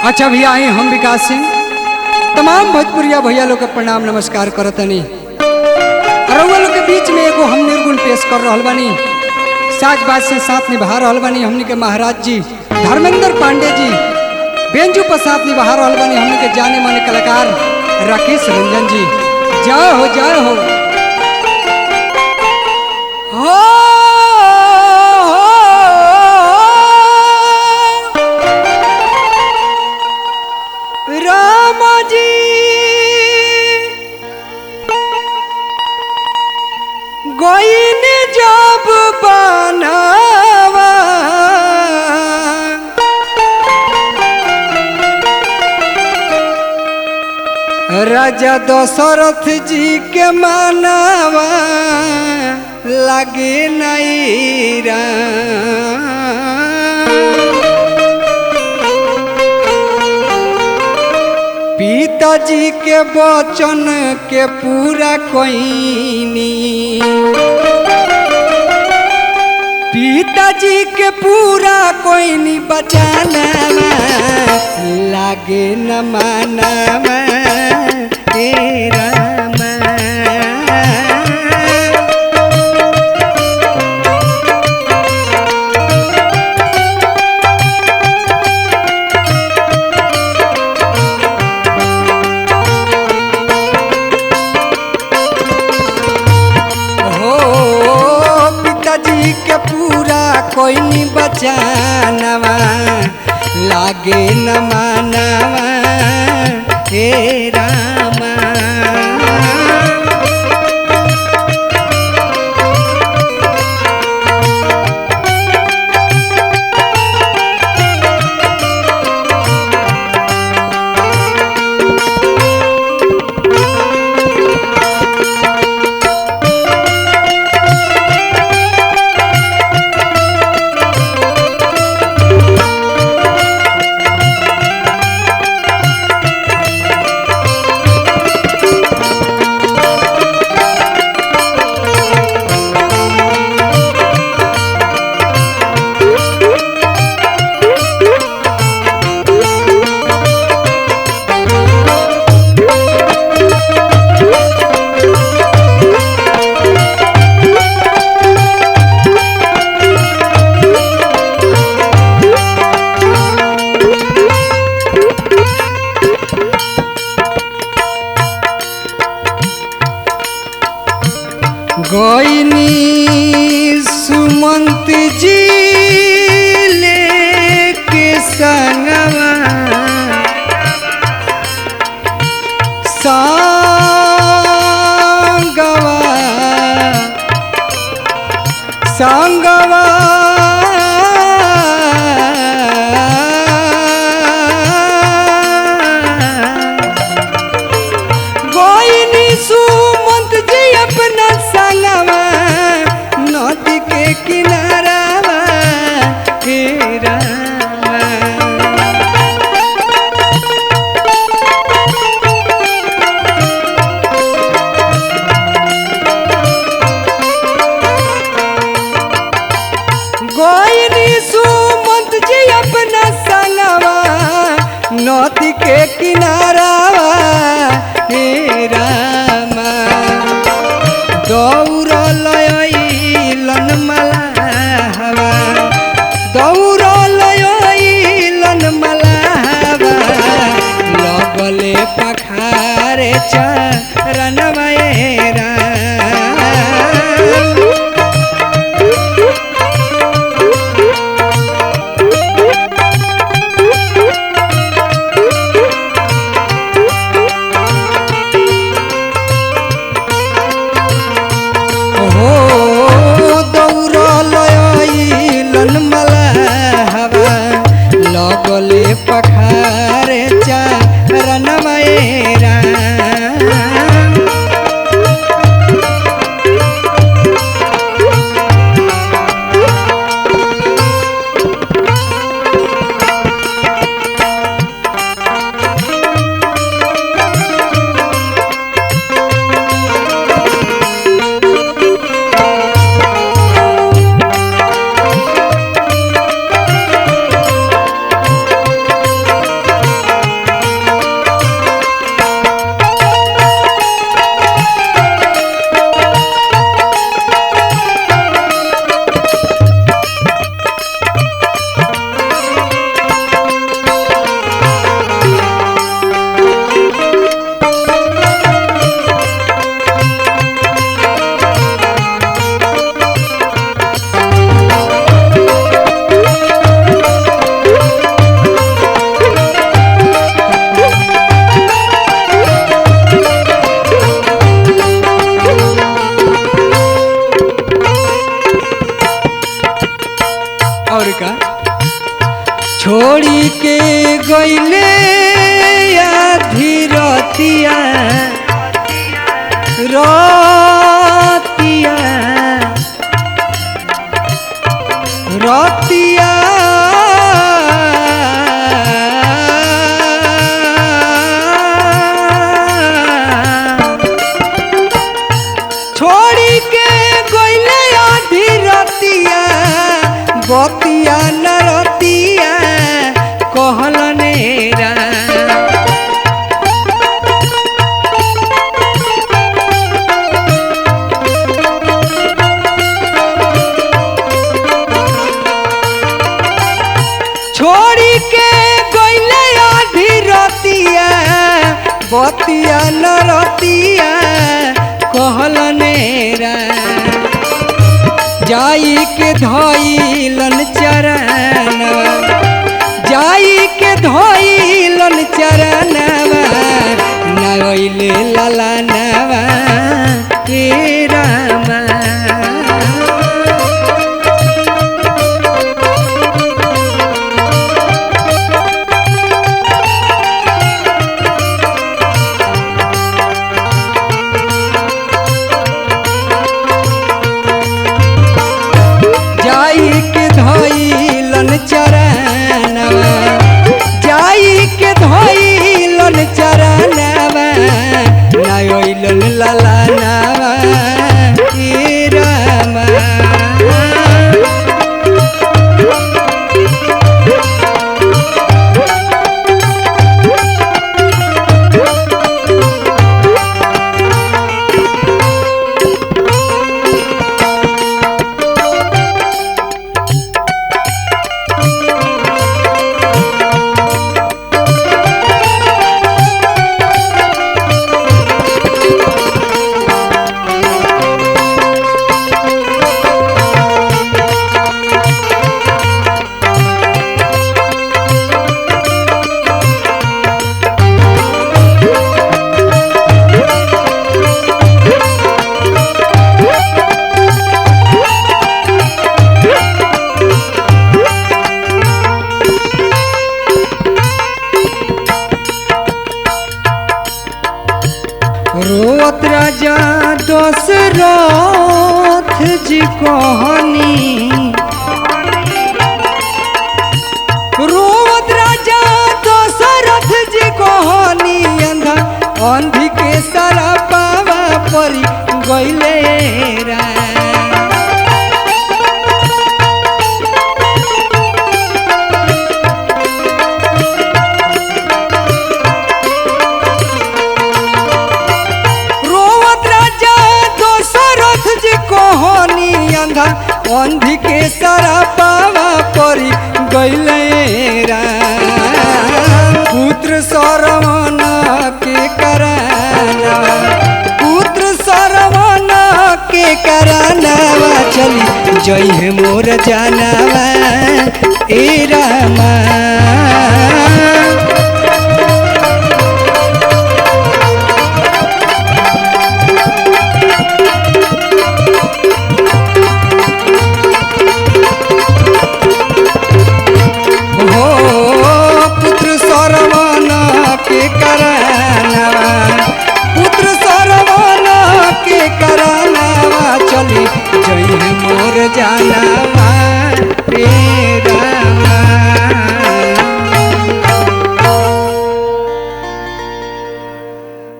अच्छा भैया आई हम विकास सिंह तमाम भोजपुरिया भैया लोग के प्रणाम नमस्कार करतनी। रउआ लोग के बीच में एगो हम निर्गुण पेश कर रहल बानी। साज बाज से साथ निभा रहल बानी हमनी के महाराज जी धर्मेंद्र पांडे जी। बेंजू पर साथ निभा रहल बानी हमनी के जाने माने कलाकार राकेश रंजन जी। जय हो जय हो। राम जी गोइन जब बनावा राजा दशरथ जी के मानावा लगे नहीं राम। पिताजी के वचन के पूरा कोइनी, पिताजी के पूरा कोइनी बचाना लागे न माना तेरा कोई नहीं बचानवा लागे न मानवा हे रामा। गोइनी सुमंत जी लेके संगवा संगवा गोइनी सुमंत जी अपना संगवा नदी के किनारावा तेरा गोइनी सुमंत जी अपना संगवा नदी के किनारावा तेरा दौड़ल अइलन मलाहवा दौड़ल अइलन मलाहवा लगले पखारे चरणवा रा। लगले पखारे चरणवा रा। छोड़ी के गईले आधी रतिया रतिया रतिया छोड़ी के गईले आधी रतिया बतिया न रतिया कहलनेरा छोड़ी के गईले आधी रतिया बतिया न रतिया कहलनेरा जाई के धइलन चरणवा जाई के धइलन चरणवा नइले ललनवा हे रामा जाई के धइलन चरणवा जाई के धइलन चरणवा नइलन ललनवा हे रामा रोवत राजा दशरथ जी कहनी रोवत राजा दशरथ जी कहनी अंधा अंधी के सारा पावा परी गईले रा अंधी के सारा पावा परी गईले पुत्र सरवन के कराना पुत्र सरवन के करानावा चली जय मोर जानवा ए रामा